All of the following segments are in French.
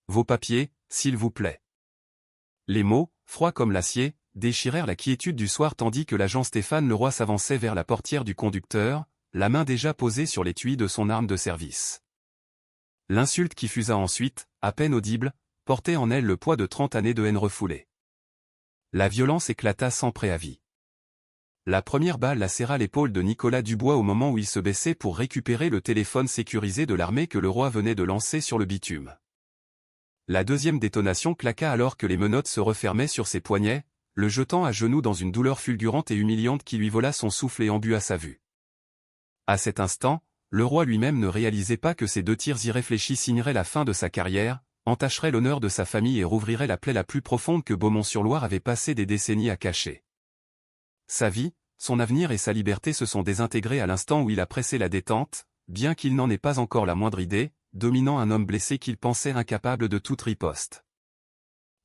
Vos papiers, s'il vous plaît. Les mots, froids comme l'acier, déchirèrent la quiétude du soir tandis que l'agent Stéphane Leroy s'avançait vers la portière du conducteur, la main déjà posée sur l'étui de son arme de service. L'insulte qui fusa ensuite, à peine audible, portait en elle le poids de 30 années de haine refoulée. La violence éclata sans préavis. La première balle lacéra l'épaule de Nicolas Dubois au moment où il se baissait pour récupérer le téléphone sécurisé de l'armée que Leroy venait de lancer sur le bitume. La deuxième détonation claqua alors que les menottes se refermaient sur ses poignets, le jetant à genoux dans une douleur fulgurante et humiliante qui lui vola son souffle et embua sa vue. À cet instant, Leroy lui-même ne réalisait pas que ces 2 tirs irréfléchis signeraient la fin de sa carrière, entacheraient l'honneur de sa famille et rouvriraient la plaie la plus profonde que Beaumont-sur-Loire avait passé des décennies à cacher. Sa vie, son avenir et sa liberté se sont désintégrés à l'instant où il a pressé la détente, bien qu'il n'en ait pas encore la moindre idée, dominant un homme blessé qu'il pensait incapable de toute riposte.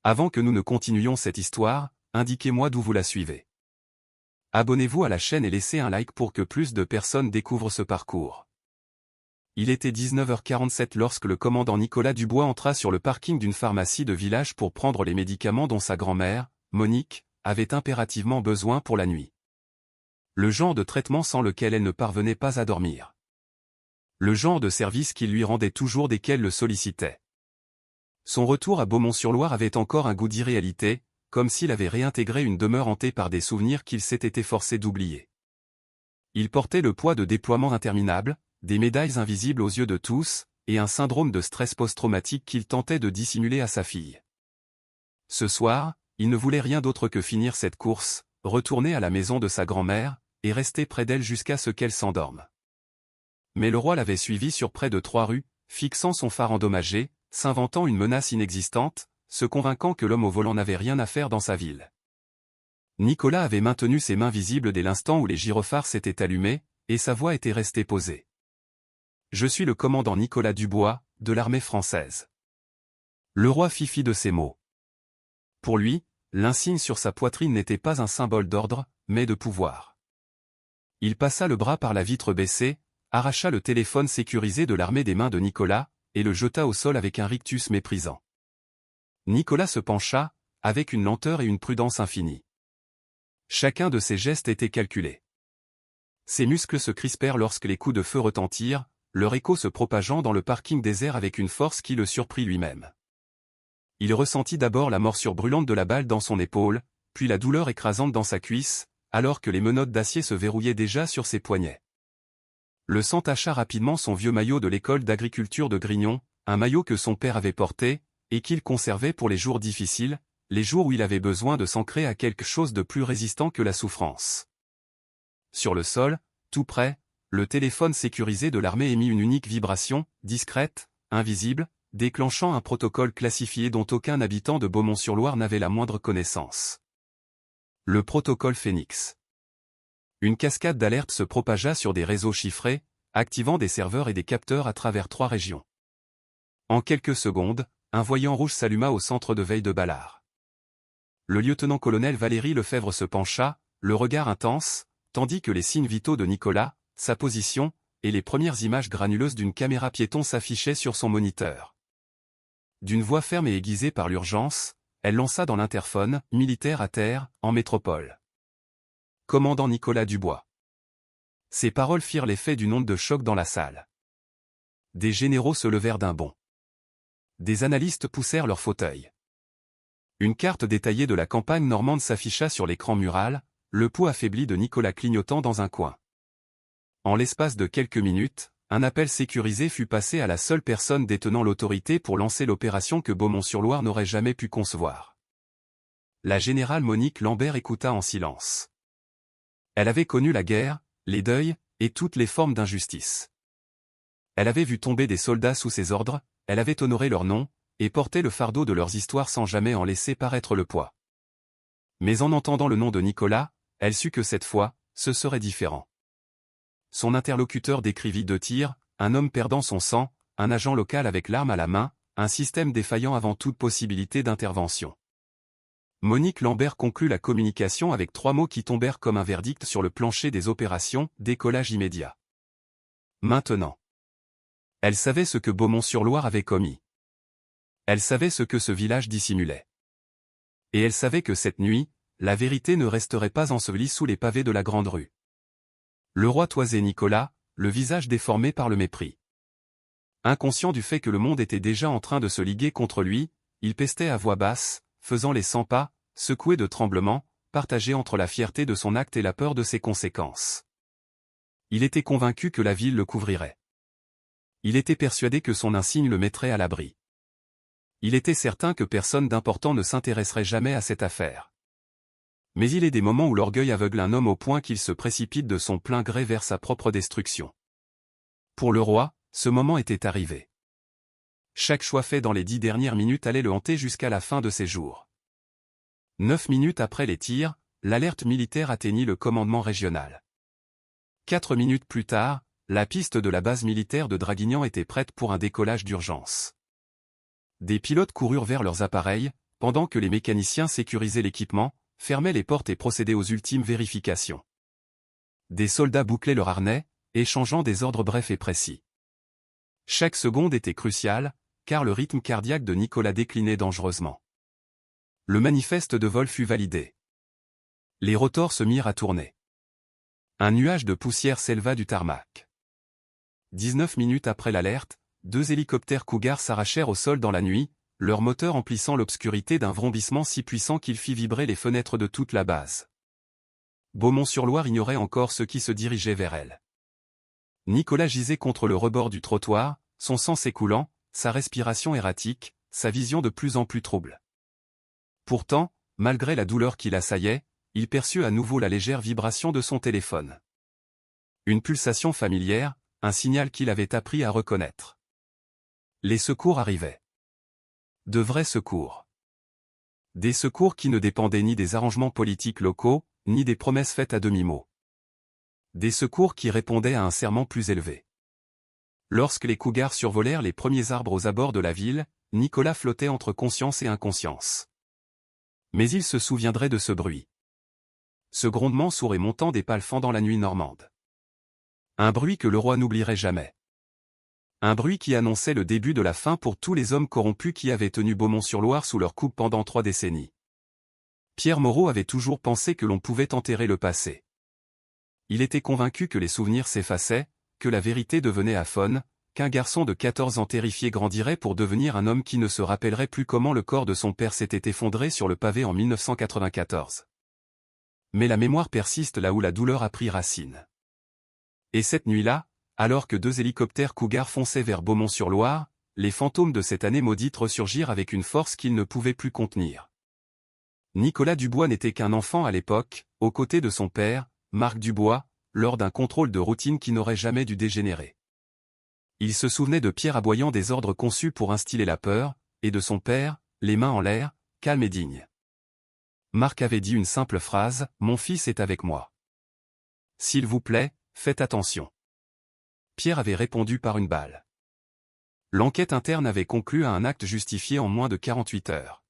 Avant que nous ne continuions cette histoire, indiquez-moi d'où vous la suivez. Abonnez-vous à la chaîne et laissez un like pour que plus de personnes découvrent ce parcours. Il était 19h47 lorsque le commandant Nicolas Dubois entra sur le parking d'une pharmacie de village pour prendre les médicaments dont sa grand-mère, Monique, avait impérativement besoin pour la nuit. Le genre de traitement sans lequel elle ne parvenait pas à dormir. Le genre de service qu'il lui rendait toujours dès qu'elle le sollicitait. Son retour à Beaumont-sur-Loire avait encore un goût d'irréalité, comme s'il avait réintégré une demeure hantée par des souvenirs qu'il s'était efforcé d'oublier. Il portait le poids de déploiements interminables, des médailles invisibles aux yeux de tous, et un syndrome de stress post-traumatique qu'il tentait de dissimuler à sa fille. Ce soir, il ne voulait rien d'autre que finir cette course, retourner à la maison de sa grand-mère, et rester près d'elle jusqu'à ce qu'elle s'endorme. Mais le roi l'avait suivi sur près de 3 rues, fixant son phare endommagé, s'inventant une menace inexistante, se convainquant que l'homme au volant n'avait rien à faire dans sa ville. Nicolas avait maintenu ses mains visibles dès l'instant où les gyrophares s'étaient allumés, et sa voix était restée posée. Je suis le commandant Nicolas Dubois, de l'armée française. Le roi fit fi de ces mots. Pour lui, l'insigne sur sa poitrine n'était pas un symbole d'ordre, mais de pouvoir. Il passa le bras par la vitre baissée, arracha le téléphone sécurisé de l'armée des mains de Nicolas, et le jeta au sol avec un rictus méprisant. Nicolas se pencha, avec une lenteur et une prudence infinies. Chacun de ses gestes était calculé. Ses muscles se crispèrent lorsque les coups de feu retentirent, leur écho se propageant dans le parking désert avec une force qui le surprit lui-même. Il ressentit d'abord la morsure brûlante de la balle dans son épaule, puis la douleur écrasante dans sa cuisse, alors que les menottes d'acier se verrouillaient déjà sur ses poignets. Le sang tacha rapidement son vieux maillot de l'école d'agriculture de Grignon, un maillot que son père avait porté, et qu'il conservait pour les jours difficiles, les jours où il avait besoin de s'ancrer à quelque chose de plus résistant que la souffrance. Sur le sol, tout près, le téléphone sécurisé de l'armée émit une unique vibration, discrète, invisible, déclenchant un protocole classifié dont aucun habitant de Beaumont-sur-Loire n'avait la moindre connaissance. Le protocole Phénix. Une cascade d'alertes se propagea sur des réseaux chiffrés, activant des serveurs et des capteurs à travers 3 régions. En quelques secondes, un voyant rouge s'alluma au centre de veille de Ballard. Le lieutenant-colonel Valéry Lefebvre se pencha, le regard intense, tandis que les signes vitaux de Nicolas, sa position, et les premières images granuleuses d'une caméra piéton s'affichaient sur son moniteur. D'une voix ferme et aiguisée par l'urgence, elle lança dans l'interphone « Militaire à terre, en métropole. Commandant Nicolas Dubois. » Ces paroles firent l'effet d'une onde de choc dans la salle. Des généraux se levèrent d'un bond. Des analystes poussèrent leurs fauteuils. Une carte détaillée de la campagne normande s'afficha sur l'écran mural, le pouls affaibli de Nicolas clignotant dans un coin. En l'espace de quelques minutes, un appel sécurisé fut passé à la seule personne détenant l'autorité pour lancer l'opération que Beaumont-sur-Loire n'aurait jamais pu concevoir. La générale Monique Lambert écouta en silence. Elle avait connu la guerre, les deuils, et toutes les formes d'injustice. Elle avait vu tomber des soldats sous ses ordres, elle avait honoré leur nom, et porté le fardeau de leurs histoires sans jamais en laisser paraître le poids. Mais en entendant le nom de Nicolas, elle sut que cette fois, ce serait différent. Son interlocuteur décrivit 2 tirs, un homme perdant son sang, un agent local avec l'arme à la main, un système défaillant avant toute possibilité d'intervention. Monique Lambert conclut la communication avec 3 mots qui tombèrent comme un verdict sur le plancher des opérations, décollage immédiat. Maintenant. Elle savait ce que Beaumont-sur-Loire avait commis. Elle savait ce que ce village dissimulait. Et elle savait que cette nuit, la vérité ne resterait pas ensevelie sous les pavés de la grande rue. Le roi toisait Nicolas, le visage déformé par le mépris. Inconscient du fait que le monde était déjà en train de se liguer contre lui, il pestait à voix basse, faisant les 100 pas, secoué de tremblements, partagé entre la fierté de son acte et la peur de ses conséquences. Il était convaincu que la ville le couvrirait. Il était persuadé que son insigne le mettrait à l'abri. Il était certain que personne d'important ne s'intéresserait jamais à cette affaire. Mais il est des moments où l'orgueil aveugle un homme au point qu'il se précipite de son plein gré vers sa propre destruction. Pour le roi, ce moment était arrivé. Chaque choix fait dans les 10 dernières minutes allait le hanter jusqu'à la fin de ses jours. 9 minutes après les tirs, l'alerte militaire atteignit le commandement régional. 4 minutes plus tard, la piste de la base militaire de Draguignan était prête pour un décollage d'urgence. Des pilotes coururent vers leurs appareils, pendant que les mécaniciens sécurisaient l'équipement, fermaient les portes et procédaient aux ultimes vérifications. Des soldats bouclaient leur harnais, échangeant des ordres brefs et précis. Chaque seconde était cruciale, car le rythme cardiaque de Nicolas déclinait dangereusement. Le manifeste de vol fut validé. Les rotors se mirent à tourner. Un nuage de poussière s'éleva du tarmac. 19 minutes après l'alerte, 2 hélicoptères Cougar s'arrachèrent au sol dans la nuit, leur moteur emplissant l'obscurité d'un vrombissement si puissant qu'il fit vibrer les fenêtres de toute la base. Beaumont-sur-Loire ignorait encore ceux qui se dirigeaient vers elle. Nicolas gisait contre le rebord du trottoir, son sang s'écoulant, sa respiration erratique, sa vision de plus en plus trouble. Pourtant, malgré la douleur qui l'assaillait, il perçut à nouveau la légère vibration de son téléphone. Une pulsation familière, un signal qu'il avait appris à reconnaître. Les secours arrivaient. De vrais secours. Des secours qui ne dépendaient ni des arrangements politiques locaux, ni des promesses faites à demi-mot. Des secours qui répondaient à un serment plus élevé. Lorsque les Cougars survolèrent les premiers arbres aux abords de la ville, Nicolas flottait entre conscience et inconscience. Mais il se souviendrait de ce bruit. Ce grondement sourd et montant des pales fendant la nuit normande. Un bruit que le roi n'oublierait jamais. Un bruit qui annonçait le début de la fin pour tous les hommes corrompus qui avaient tenu Beaumont-sur-Loire sous leur coupe pendant 3 décennies. Pierre Moreau avait toujours pensé que l'on pouvait enterrer le passé. Il était convaincu que les souvenirs s'effaçaient, que la vérité devenait aphone, qu'un garçon de 14 ans terrifié grandirait pour devenir un homme qui ne se rappellerait plus comment le corps de son père s'était effondré sur le pavé en 1994. Mais la mémoire persiste là où la douleur a pris racine. Et cette nuit-là, alors que 2 hélicoptères Cougar fonçaient vers Beaumont-sur-Loire, les fantômes de cette année maudite ressurgirent avec une force qu'ils ne pouvaient plus contenir. Nicolas Dubois n'était qu'un enfant à l'époque, aux côtés de son père, Marc Dubois, lors d'un contrôle de routine qui n'aurait jamais dû dégénérer. Il se souvenait de Pierre aboyant des ordres conçus pour instiller la peur, et de son père, les mains en l'air, calme et digne. Marc avait dit une simple phrase, « Mon fils est avec moi. S'il vous plaît, faites attention. » Pierre avait répondu par une balle. L'enquête interne avait conclu à un acte justifié en moins de 48 heures.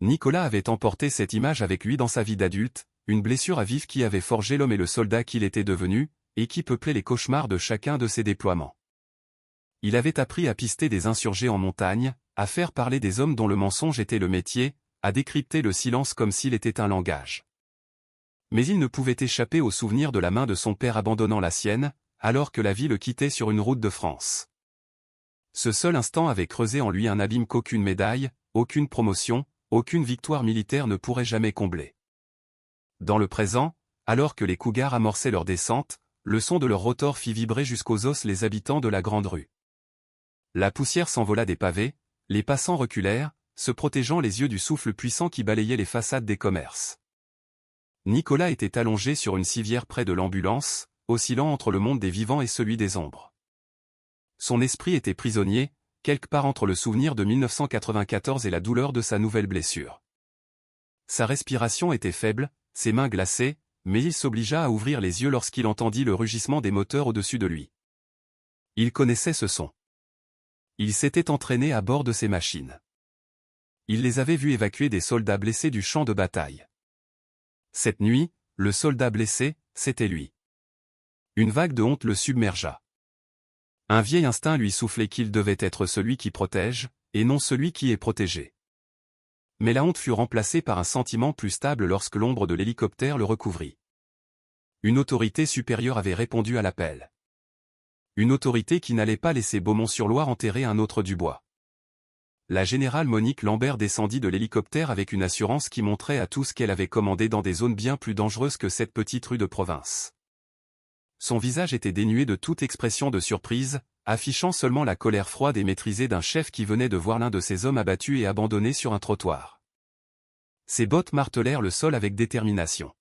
Nicolas avait emporté cette image avec lui dans sa vie d'adulte, une blessure à vif qui avait forgé l'homme et le soldat qu'il était devenu, et qui peuplait les cauchemars de chacun de ses déploiements. Il avait appris à pister des insurgés en montagne, à faire parler des hommes dont le mensonge était le métier, à décrypter le silence comme s'il était un langage. Mais il ne pouvait échapper au souvenir de la main de son père abandonnant la sienne, alors que la vie le quittait sur une route de France. Ce seul instant avait creusé en lui un abîme qu'aucune médaille, aucune promotion, aucune victoire militaire ne pourrait jamais combler. Dans le présent, alors que les Cougars amorçaient leur descente, le son de leur rotor fit vibrer jusqu'aux os les habitants de la grande rue. La poussière s'envola des pavés, les passants reculèrent, se protégeant les yeux du souffle puissant qui balayait les façades des commerces. Nicolas était allongé sur une civière près de l'ambulance, oscillant entre le monde des vivants et celui des ombres. Son esprit était prisonnier, quelque part entre le souvenir de 1994 et la douleur de sa nouvelle blessure. Sa respiration était faible, ses mains glacées, mais il s'obligea à ouvrir les yeux lorsqu'il entendit le rugissement des moteurs au-dessus de lui. Il connaissait ce son. Il s'était entraîné à bord de ces machines. Il les avait vus évacuer des soldats blessés du champ de bataille. Cette nuit, le soldat blessé, c'était lui. Une vague de honte le submergea. Un vieil instinct lui soufflait qu'il devait être celui qui protège, et non celui qui est protégé. Mais la honte fut remplacée par un sentiment plus stable lorsque l'ombre de l'hélicoptère le recouvrit. Une autorité supérieure avait répondu à l'appel. Une autorité qui n'allait pas laisser Beaumont-sur-Loire enterrer un autre Dubois. La générale Monique Lambert descendit de l'hélicoptère avec une assurance qui montrait à tous qu'elle avait commandé dans des zones bien plus dangereuses que cette petite rue de province. Son visage était dénué de toute expression de surprise, affichant seulement la colère froide et maîtrisée d'un chef qui venait de voir l'un de ses hommes abattu et abandonné sur un trottoir. Ses bottes martelèrent le sol avec détermination.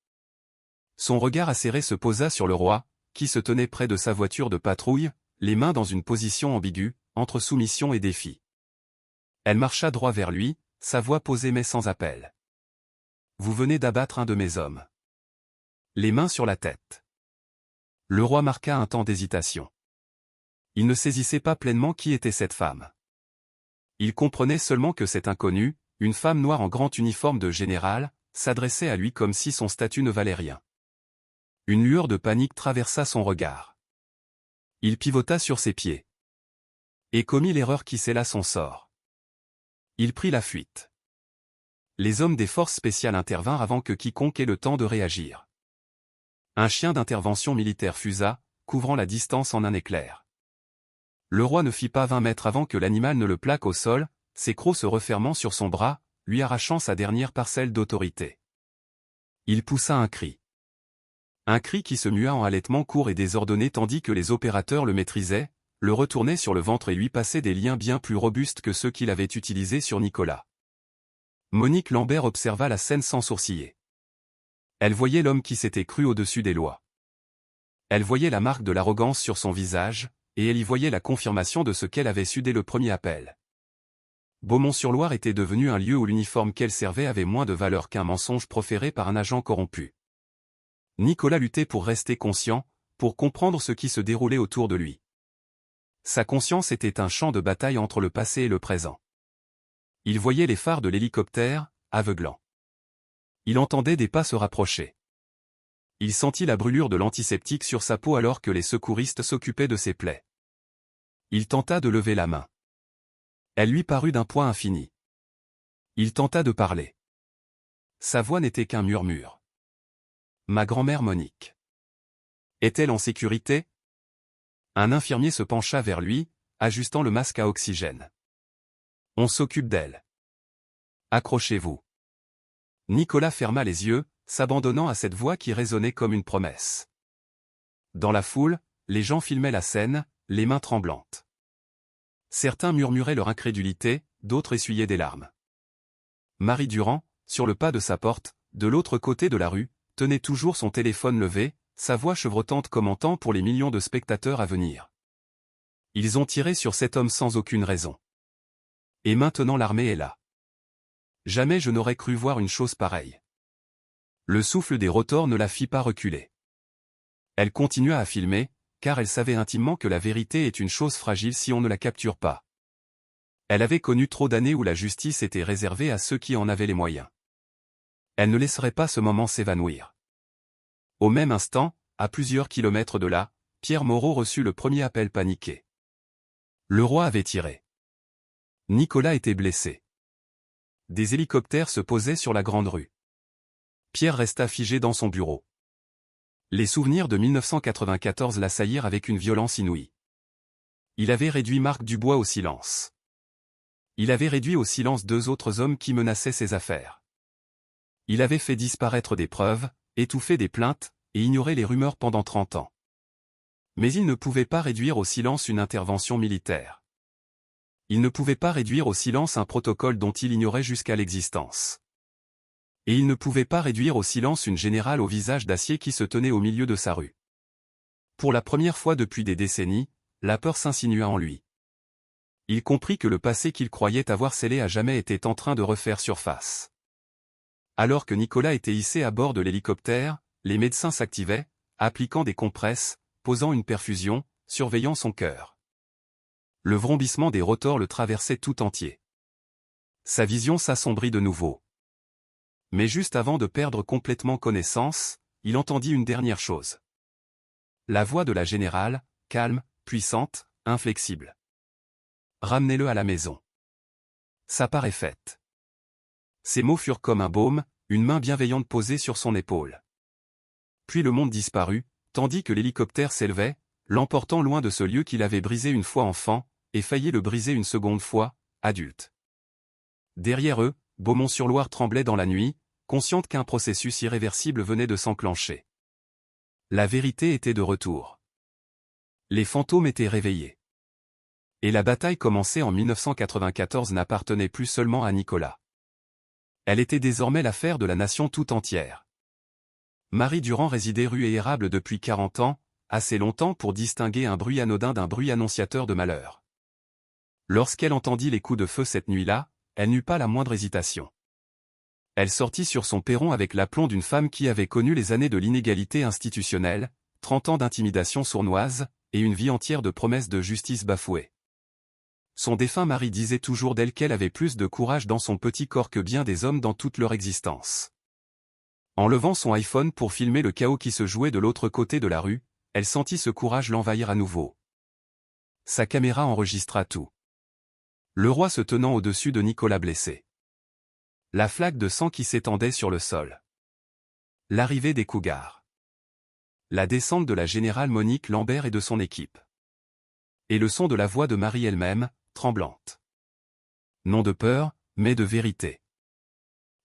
Son regard acéré se posa sur le roi, qui se tenait près de sa voiture de patrouille, les mains dans une position ambiguë, entre soumission et défi. Elle marcha droit vers lui, sa voix posée mais sans appel. « Vous venez d'abattre un de mes hommes. » Les mains sur la tête. Le roi marqua un temps d'hésitation. Il ne saisissait pas pleinement qui était cette femme. Il comprenait seulement que cette inconnue, une femme noire en grand uniforme de général, s'adressait à lui comme si son statut ne valait rien. Une lueur de panique traversa son regard. Il pivota sur ses pieds. Et commit l'erreur qui scella son sort. Il prit la fuite. Les hommes des forces spéciales intervinrent avant que quiconque ait le temps de réagir. Un chien d'intervention militaire fusa, couvrant la distance en un éclair. Le roi ne fit pas 20 mètres avant que l'animal ne le plaque au sol, ses crocs se refermant sur son bras, lui arrachant sa dernière parcelle d'autorité. Il poussa un cri. Un cri qui se mua en halètement court et désordonné tandis que les opérateurs le maîtrisaient, le retournaient sur le ventre et lui passaient des liens bien plus robustes que ceux qu'il avait utilisés sur Nicolas. Monique Lambert observa la scène sans sourciller. Elle voyait l'homme qui s'était cru au-dessus des lois. Elle voyait la marque de l'arrogance sur son visage, et elle y voyait la confirmation de ce qu'elle avait su dès le premier appel. Beaumont-sur-Loire était devenu un lieu où l'uniforme qu'elle servait avait moins de valeur qu'un mensonge proféré par un agent corrompu. Nicolas luttait pour rester conscient, pour comprendre ce qui se déroulait autour de lui. Sa conscience était un champ de bataille entre le passé et le présent. Il voyait les phares de l'hélicoptère, aveuglants. Il entendait des pas se rapprocher. Il sentit la brûlure de l'antiseptique sur sa peau alors que les secouristes s'occupaient de ses plaies. Il tenta de lever la main. Elle lui parut d'un poids infini. Il tenta de parler. Sa voix n'était qu'un murmure. Ma grand-mère Monique. Est-elle en sécurité? Un infirmier se pencha vers lui, ajustant le masque à oxygène. On s'occupe d'elle. Accrochez-vous. Nicolas ferma les yeux, s'abandonnant à cette voix qui résonnait comme une promesse. Dans la foule, les gens filmaient la scène, les mains tremblantes. Certains murmuraient leur incrédulité, d'autres essuyaient des larmes. Marie Durand, sur le pas de sa porte, de l'autre côté de la rue, tenait toujours son téléphone levé, sa voix chevrotante commentant pour les millions de spectateurs à venir. Ils ont tiré sur cet homme sans aucune raison. Et maintenant l'armée est là. Jamais je n'aurais cru voir une chose pareille. Le souffle des rotors ne la fit pas reculer. Elle continua à filmer, car elle savait intimement que la vérité est une chose fragile si on ne la capture pas. Elle avait connu trop d'années où la justice était réservée à ceux qui en avaient les moyens. Elle ne laisserait pas ce moment s'évanouir. Au même instant, à plusieurs kilomètres de là, Pierre Moreau reçut le premier appel paniqué. Le roi avait tiré. Nicolas était blessé. Des hélicoptères se posaient sur la grande rue. Pierre resta figé dans son bureau. Les souvenirs de 1994 l'assaillirent avec une violence inouïe. Il avait réduit Marc Dubois au silence. Il avait réduit au silence 2 autres hommes qui menaçaient ses affaires. Il avait fait disparaître des preuves, étouffer des plaintes, et ignorer les rumeurs pendant 30 ans. Mais il ne pouvait pas réduire au silence une intervention militaire. Il ne pouvait pas réduire au silence un protocole dont il ignorait jusqu'à l'existence. Et il ne pouvait pas réduire au silence une générale au visage d'acier qui se tenait au milieu de sa rue. Pour la première fois depuis des décennies, la peur s'insinua en lui. Il comprit que le passé qu'il croyait avoir scellé à jamais était en train de refaire surface. Alors que Nicolas était hissé à bord de l'hélicoptère, les médecins s'activaient, appliquant des compresses, posant une perfusion, surveillant son cœur. Le vrombissement des rotors le traversait tout entier. Sa vision s'assombrit de nouveau. Mais juste avant de perdre complètement connaissance, il entendit une dernière chose. La voix de la générale, calme, puissante, inflexible. Ramenez-le à la maison. sa part est faite. Ces mots furent comme un baume, une main bienveillante posée sur son épaule. Puis le monde disparut, tandis que l'hélicoptère s'élevait, l'emportant loin de ce lieu qu'il avait brisé une fois enfant, et failli le briser une seconde fois, adulte. Derrière eux, Beaumont-sur-Loire tremblait dans la nuit, consciente qu'un processus irréversible venait de s'enclencher. La vérité était de retour. Les fantômes étaient réveillés. Et la bataille commencée en 1994 n'appartenait plus seulement à Nicolas. Elle était désormais l'affaire de la nation tout entière. Marie Durand résidait rue Érable depuis 40 ans, assez longtemps pour distinguer un bruit anodin d'un bruit annonciateur de malheur. Lorsqu'elle entendit les coups de feu cette nuit-là, elle n'eut pas la moindre hésitation. Elle sortit sur son perron avec l'aplomb d'une femme qui avait connu les années de l'inégalité institutionnelle, 30 ans d'intimidation sournoise, et une vie entière de promesses de justice bafouées. Son défunt mari disait toujours d'elle qu'elle avait plus de courage dans son petit corps que bien des hommes dans toute leur existence. En levant son iPhone pour filmer le chaos qui se jouait de l'autre côté de la rue, elle sentit ce courage l'envahir à nouveau. Sa caméra enregistra tout. Le roi se tenant au-dessus de Nicolas blessé. La flaque de sang qui s'étendait sur le sol. L'arrivée des cougars. La descente de la générale Monique Lambert et de son équipe. Et le son de la voix de Marie elle-même, tremblante. Non de peur, mais de vérité.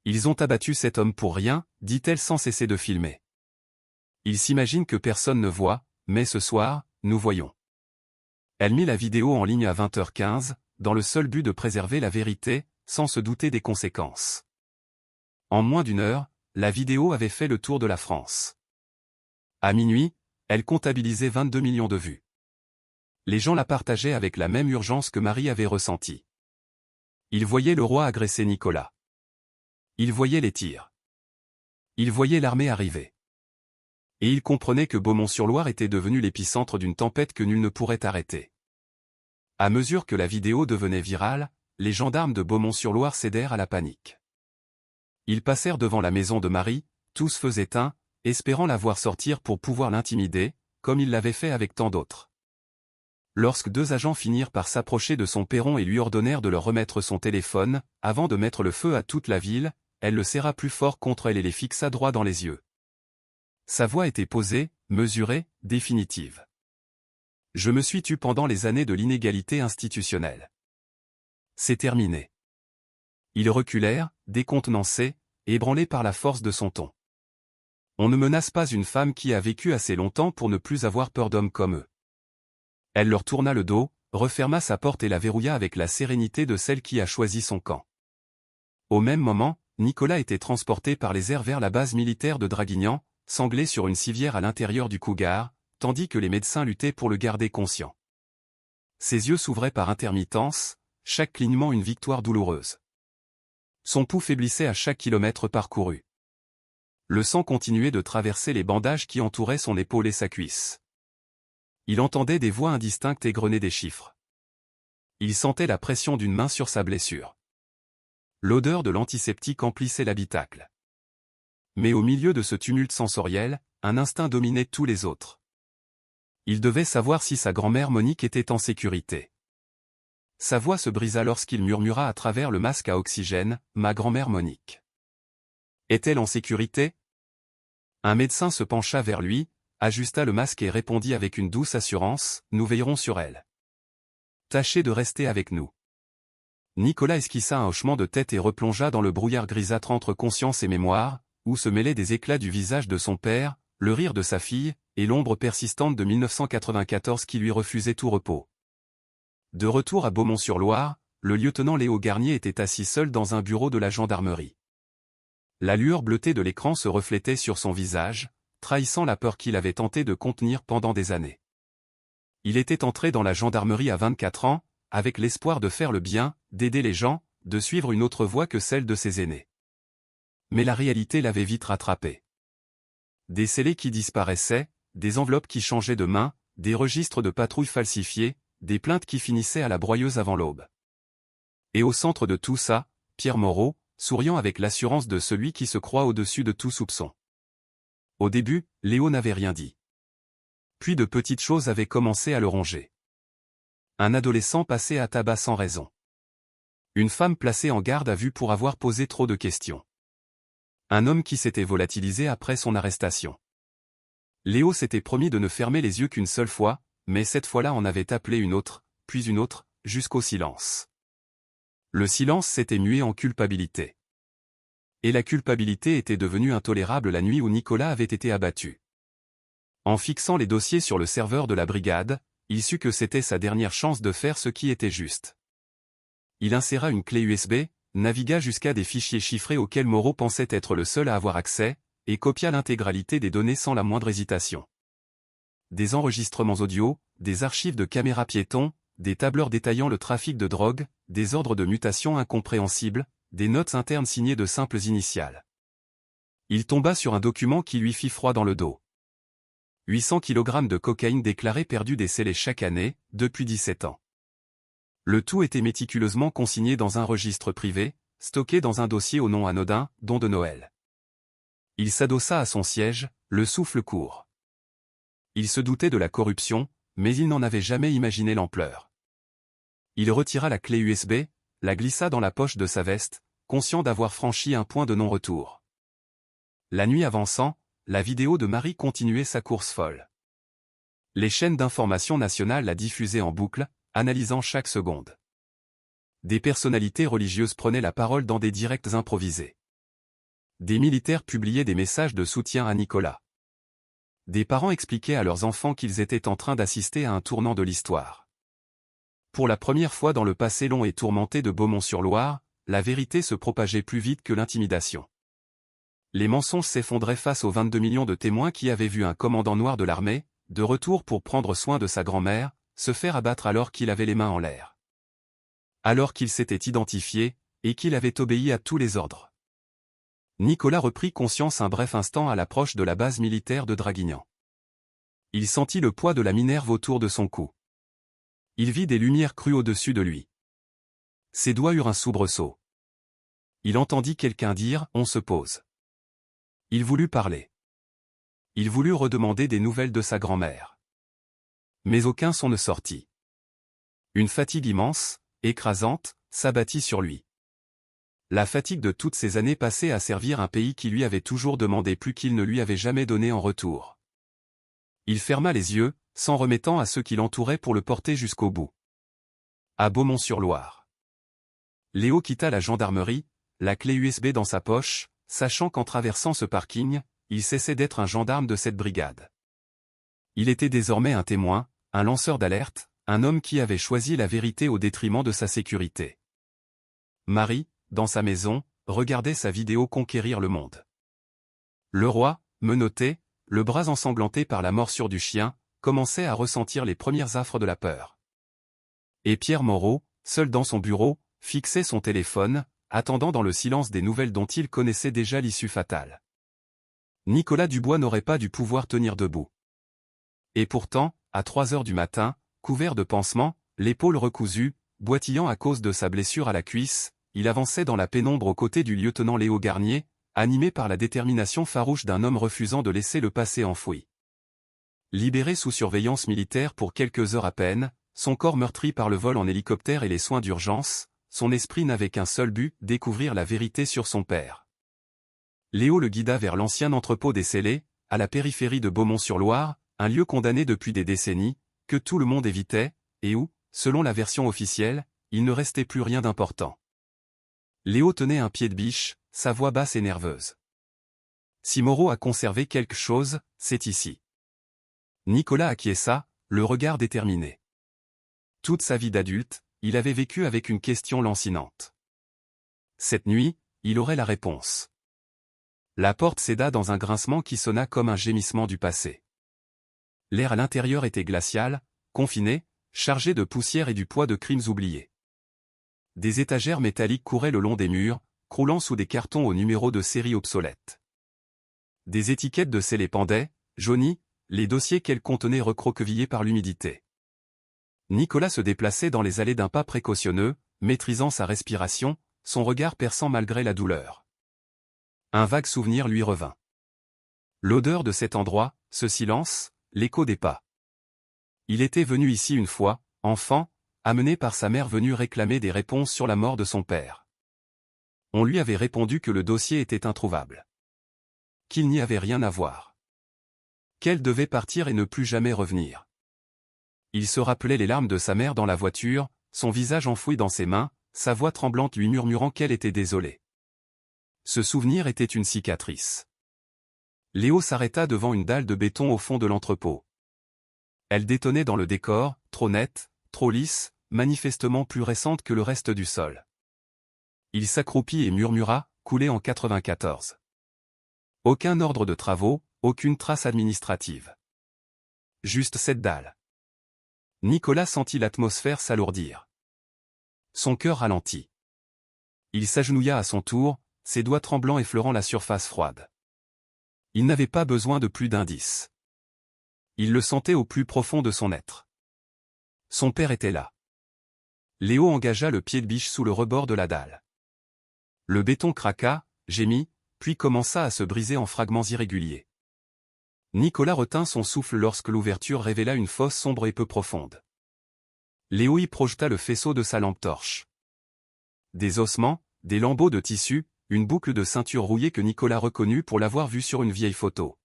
Ils ont abattu cet homme pour rien, dit-elle sans cesser de filmer. Ils s'imaginent que personne ne voit, mais ce soir, nous voyons. Elle mit la vidéo en ligne à 20h15, dans le seul but de préserver la vérité, sans se douter des conséquences. En moins d'une heure, la vidéo avait fait le tour de la France. À minuit, elle comptabilisait 22 millions de vues. Les gens la partageaient avec la même urgence que Marie avait ressentie. Ils voyaient le roi agresser Nicolas. Ils voyaient les tirs. Ils voyaient l'armée arriver. Et ils comprenaient que Beaumont-sur-Loire était devenu l'épicentre d'une tempête que nul ne pourrait arrêter. À mesure que la vidéo devenait virale, les gendarmes de Beaumont-sur-Loire cédèrent à la panique. Ils passèrent devant la maison de Marie, tous feux éteints, espérant la voir sortir pour pouvoir l'intimider, comme ils l'avaient fait avec tant d'autres. Lorsque deux agents finirent par s'approcher de son perron et lui ordonnèrent de leur remettre son téléphone, avant de mettre le feu à toute la ville, elle le serra plus fort contre elle et les fixa droit dans les yeux. Sa voix était posée, mesurée, définitive. Je me suis tue pendant les années de l'inégalité institutionnelle. C'est terminé. Ils reculèrent, décontenancés, ébranlés par la force de son ton. On ne menace pas une femme qui a vécu assez longtemps pour ne plus avoir peur d'hommes comme eux. Elle leur tourna le dos, referma sa porte et la verrouilla avec la sérénité de celle qui a choisi son camp. Au même moment, Nicolas était transporté par les airs vers la base militaire de Draguignan, sanglé sur une civière à l'intérieur du cougar, tandis que les médecins luttaient pour le garder conscient. Ses yeux s'ouvraient par intermittence, chaque clignement une victoire douloureuse. Son pouls faiblissait à chaque kilomètre parcouru. Le sang continuait de traverser les bandages qui entouraient son épaule et sa cuisse. Il entendait des voix indistinctes égrener des chiffres. Il sentait la pression d'une main sur sa blessure. L'odeur de l'antiseptique emplissait l'habitacle. Mais au milieu de ce tumulte sensoriel, un instinct dominait tous les autres. Il devait savoir si sa grand-mère Monique était en sécurité. Sa voix se brisa lorsqu'il murmura à travers le masque à oxygène, « Ma grand-mère Monique. Est-elle en sécurité ?» Un médecin se pencha vers lui, ajusta le masque et répondit avec une douce assurance, « Nous veillerons sur elle. Tâchez de rester avec nous. » Nicolas esquissa un hochement de tête et replongea dans le brouillard grisâtre entre conscience et mémoire, où se mêlaient des éclats du visage de son père, le rire de sa fille, et l'ombre persistante de 1994 qui lui refusait tout repos. De retour à Beaumont-sur-Loire, le lieutenant Léo Garnier était assis seul dans un bureau de la gendarmerie. La lueur bleutée de l'écran se reflétait sur son visage, trahissant la peur qu'il avait tenté de contenir pendant des années. Il était entré dans la gendarmerie à 24 ans, avec l'espoir de faire le bien, d'aider les gens, de suivre une autre voie que celle de ses aînés. Mais la réalité l'avait vite rattrapé. Des scellés qui disparaissaient, des enveloppes qui changeaient de main, des registres de patrouilles falsifiés, des plaintes qui finissaient à la broyeuse avant l'aube. Et au centre de tout ça, Pierre Moreau, souriant avec l'assurance de celui qui se croit au-dessus de tout soupçon. Au début, Léo n'avait rien dit. Puis de petites choses avaient commencé à le ronger. Un adolescent passé à tabac sans raison. Une femme placée en garde à vue pour avoir posé trop de questions. Un homme qui s'était volatilisé après son arrestation. Léo s'était promis de ne fermer les yeux qu'une seule fois, mais cette fois-là en avait appelé une autre, puis une autre, jusqu'au silence. Le silence s'était mué en culpabilité. Et la culpabilité était devenue intolérable la nuit où Nicolas avait été abattu. En fixant les dossiers sur le serveur de la brigade, il sut que c'était sa dernière chance de faire ce qui était juste. Il inséra une clé USB, navigua jusqu'à des fichiers chiffrés auxquels Moreau pensait être le seul à avoir accès, et copia l'intégralité des données sans la moindre hésitation. Des enregistrements audio, des archives de caméras piétons, des tableurs détaillant le trafic de drogue, des ordres de mutation incompréhensibles, des notes internes signées de simples initiales. Il tomba sur un document qui lui fit froid dans le dos. 800 kg de cocaïne déclarée perdue décelée chaque année, depuis 17 ans. Le tout était méticuleusement consigné dans un registre privé, stocké dans un dossier au nom anodin, don de Noël. Il s'adossa à son siège, le souffle court. Il se doutait de la corruption, mais il n'en avait jamais imaginé l'ampleur. Il retira la clé USB, la glissa dans la poche de sa veste, conscient d'avoir franchi un point de non-retour. La nuit avançant, la vidéo de Marie continuait sa course folle. Les chaînes d'information nationales la diffusaient en boucle, analysant chaque seconde. Des personnalités religieuses prenaient la parole dans des directs improvisés. Des militaires publiaient des messages de soutien à Nicolas. Des parents expliquaient à leurs enfants qu'ils étaient en train d'assister à un tournant de l'histoire. Pour la première fois dans le passé long et tourmenté de Beaumont-sur-Loire, la vérité se propageait plus vite que l'intimidation. Les mensonges s'effondraient face aux 22 millions de témoins qui avaient vu un commandant noir de l'armée, de retour pour prendre soin de sa grand-mère, se faire abattre alors qu'il avait les mains en l'air. Alors qu'il s'était identifié, et qu'il avait obéi à tous les ordres. Nicolas reprit conscience un bref instant à l'approche de la base militaire de Draguignan. Il sentit le poids de la Minerve autour de son cou. Il vit des lumières crues au-dessus de lui. Ses doigts eurent un soubresaut. Il entendit quelqu'un dire « On se pose ». Il voulut parler. Il voulut redemander des nouvelles de sa grand-mère. Mais aucun son ne sortit. Une fatigue immense, écrasante, s'abattit sur lui. La fatigue de toutes ces années passées à servir un pays qui lui avait toujours demandé plus qu'il ne lui avait jamais donné en retour. Il ferma les yeux, s'en remettant à ceux qui l'entouraient pour le porter jusqu'au bout. À Beaumont-sur-Loire. Léo quitta la gendarmerie, la clé USB dans sa poche, sachant qu'en traversant ce parking, il cessait d'être un gendarme de cette brigade. Il était désormais un témoin, un lanceur d'alerte, un homme qui avait choisi la vérité au détriment de sa sécurité. Marie, dans sa maison, regardait sa vidéo conquérir le monde. Le roi, menotté, le bras ensanglanté par la morsure du chien, commençait à ressentir les premières affres de la peur. Et Pierre Moreau, seul dans son bureau, fixait son téléphone, attendant dans le silence des nouvelles dont il connaissait déjà l'issue fatale. Nicolas Dubois n'aurait pas dû pouvoir tenir debout. Et pourtant, à 3 heures du matin, couvert de pansements, l'épaule recousue, boitillant à cause de sa blessure à la cuisse, il avançait dans la pénombre aux côtés du lieutenant Léo Garnier, animé par la détermination farouche d'un homme refusant de laisser le passé enfoui. Libéré sous surveillance militaire pour quelques heures à peine, son corps meurtri par le vol en hélicoptère et les soins d'urgence, son esprit n'avait qu'un seul but, découvrir la vérité sur son père. Léo le guida vers l'ancien entrepôt des scellés, à la périphérie de Beaumont-sur-Loire, un lieu condamné depuis des décennies, que tout le monde évitait, et où, selon la version officielle, il ne restait plus rien d'important. Léo tenait un pied de biche, sa voix basse et nerveuse. Si Moreau a conservé quelque chose, c'est ici. Nicolas acquiesça, le regard déterminé. Toute sa vie d'adulte, il avait vécu avec une question lancinante. Cette nuit, il aurait la réponse. La porte céda dans un grincement qui sonna comme un gémissement du passé. L'air à l'intérieur était glacial, confiné, chargé de poussière et du poids de crimes oubliés. Des étagères métalliques couraient le long des murs, croulant sous des cartons aux numéros de série obsolètes. Des étiquettes de scellés pendaient, jaunies, les dossiers qu'elles contenaient recroquevillés par l'humidité. Nicolas se déplaçait dans les allées d'un pas précautionneux, maîtrisant sa respiration, son regard perçant malgré la douleur. Un vague souvenir lui revint. L'odeur de cet endroit, ce silence, l'écho des pas. Il était venu ici une fois, enfant, amené par sa mère venue réclamer des réponses sur la mort de son père. On lui avait répondu que le dossier était introuvable. Qu'il n'y avait rien à voir. Qu'elle devait partir et ne plus jamais revenir. Il se rappelait les larmes de sa mère dans la voiture, son visage enfoui dans ses mains, sa voix tremblante lui murmurant qu'elle était désolée. Ce souvenir était une cicatrice. Léo s'arrêta devant une dalle de béton au fond de l'entrepôt. Elle détonnait dans le décor, trop nette, trop lisse, manifestement plus récente que le reste du sol. Il s'accroupit et murmura, coulé en 94. Aucun ordre de travaux, aucune trace administrative. Juste cette dalle. Nicolas sentit l'atmosphère s'alourdir. Son cœur ralentit. Il s'agenouilla à son tour, ses doigts tremblants effleurant la surface froide. Il n'avait pas besoin de plus d'indices. Il le sentait au plus profond de son être. Son père était là. Léo engagea le pied de biche sous le rebord de la dalle. Le béton craqua, gémit, puis commença à se briser en fragments irréguliers. Nicolas retint son souffle lorsque l'ouverture révéla une fosse sombre et peu profonde. Léo y projeta le faisceau de sa lampe torche. Des ossements, des lambeaux de tissu, une boucle de ceinture rouillée que Nicolas reconnut pour l'avoir vue sur une vieille photo.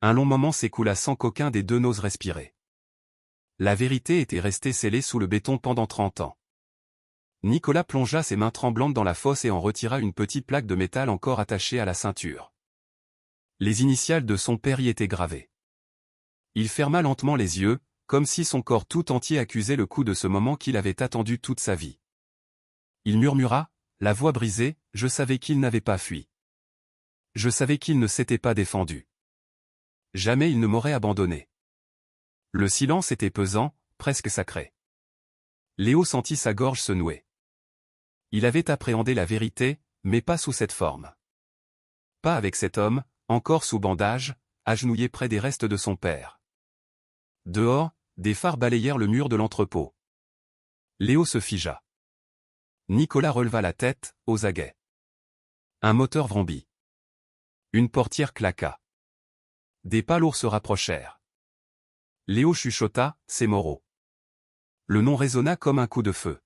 Un long moment s'écoula sans qu'aucun des deux n'ose respirer. La vérité était restée scellée sous le béton pendant 30 ans. Nicolas plongea ses mains tremblantes dans la fosse et en retira une petite plaque de métal encore attachée à la ceinture. Les initiales de son père y étaient gravées. Il ferma lentement les yeux, comme si son corps tout entier accusait le coup de ce moment qu'il avait attendu toute sa vie. Il murmura, la voix brisée, « Je savais qu'il n'avait pas fui. Je savais qu'il ne s'était pas défendu. Jamais il ne m'aurait abandonné. » Le silence était pesant, presque sacré. Léo sentit sa gorge se nouer. Il avait appréhendé la vérité, mais pas sous cette forme. Pas avec cet homme, encore sous bandage, agenouillé près des restes de son père. Dehors, des phares balayèrent le mur de l'entrepôt. Léo se figea. Nicolas releva la tête, aux aguets. Un moteur vrombit. Une portière claqua. Des pas lourds se rapprochèrent. Léo chuchota, « C'est Moreau. » Le nom résonna comme un coup de feu.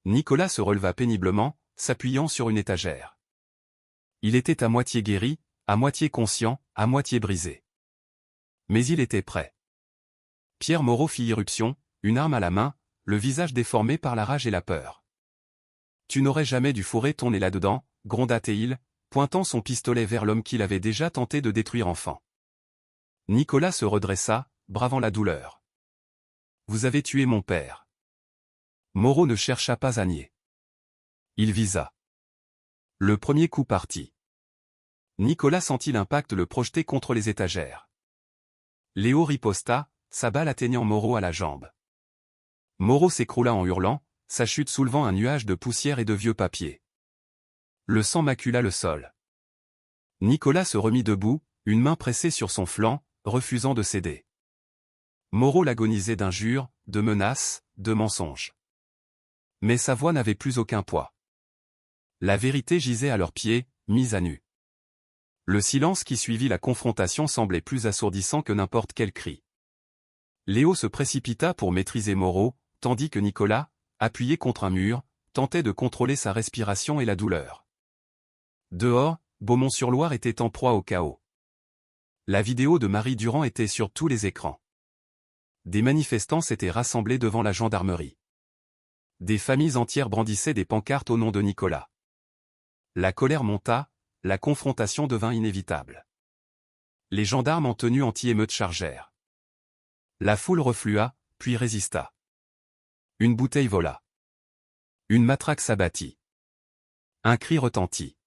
Nicolas se releva péniblement, s'appuyant sur une étagère. Il était à moitié guéri, à moitié conscient, à moitié brisé. Mais il était prêt. Pierre Moreau fit irruption, une arme à la main, le visage déformé par la rage et la peur. « Tu n'aurais jamais dû fourrer ton nez là-dedans, » gronda-t-il, pointant son pistolet vers l'homme qu'il avait déjà tenté de détruire enfant. Nicolas se redressa, bravant la douleur. « Vous avez tué mon père. » Moreau ne chercha pas à nier. Il visa. Le premier coup partit. Nicolas sentit l'impact le projeter contre les étagères. Léo riposta, sa balle atteignant Moreau à la jambe. Moreau s'écroula en hurlant, sa chute soulevant un nuage de poussière et de vieux papiers. Le sang macula le sol. Nicolas se remit debout, une main pressée sur son flanc, refusant de céder. Moreau l'agonisait d'injures, de menaces, de mensonges. Mais sa voix n'avait plus aucun poids. La vérité gisait à leurs pieds, mise à nu. Le silence qui suivit la confrontation semblait plus assourdissant que n'importe quel cri. Léo se précipita pour maîtriser Moreau, tandis que Nicolas, appuyé contre un mur, tentait de contrôler sa respiration et la douleur. Dehors, Beaumont-sur-Loire était en proie au chaos. La vidéo de Marie Durand était sur tous les écrans. Des manifestants s'étaient rassemblés devant la gendarmerie. Des familles entières brandissaient des pancartes au nom de Nicolas. La colère monta, la confrontation devint inévitable. Les gendarmes en tenue anti-émeute chargèrent. La foule reflua, puis résista. Une bouteille vola. Une matraque s'abattit. Un cri retentit.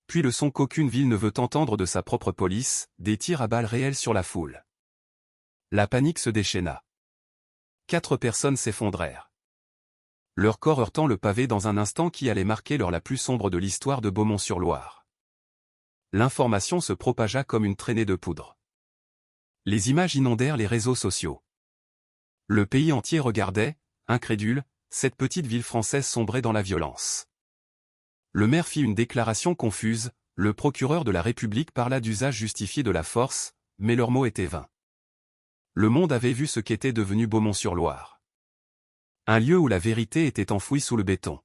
Puis le son qu'aucune ville ne veut entendre de sa propre police, des tirs à balles réelles sur la foule. La panique se déchaîna. 4 personnes s'effondrèrent. Leur corps heurtant le pavé dans un instant qui allait marquer l'heure la plus sombre de l'histoire de Beaumont-sur-Loire. L'information se propagea comme une traînée de poudre. Les images inondèrent les réseaux sociaux. Le pays entier regardait, incrédule, cette petite ville française sombrer dans la violence. Le maire fit une déclaration confuse, le procureur de la République parla d'usage justifié de la force, mais leurs mots étaient vains. Le monde avait vu ce qu'était devenu Beaumont-sur-Loire. Un lieu où la vérité était enfouie sous le béton.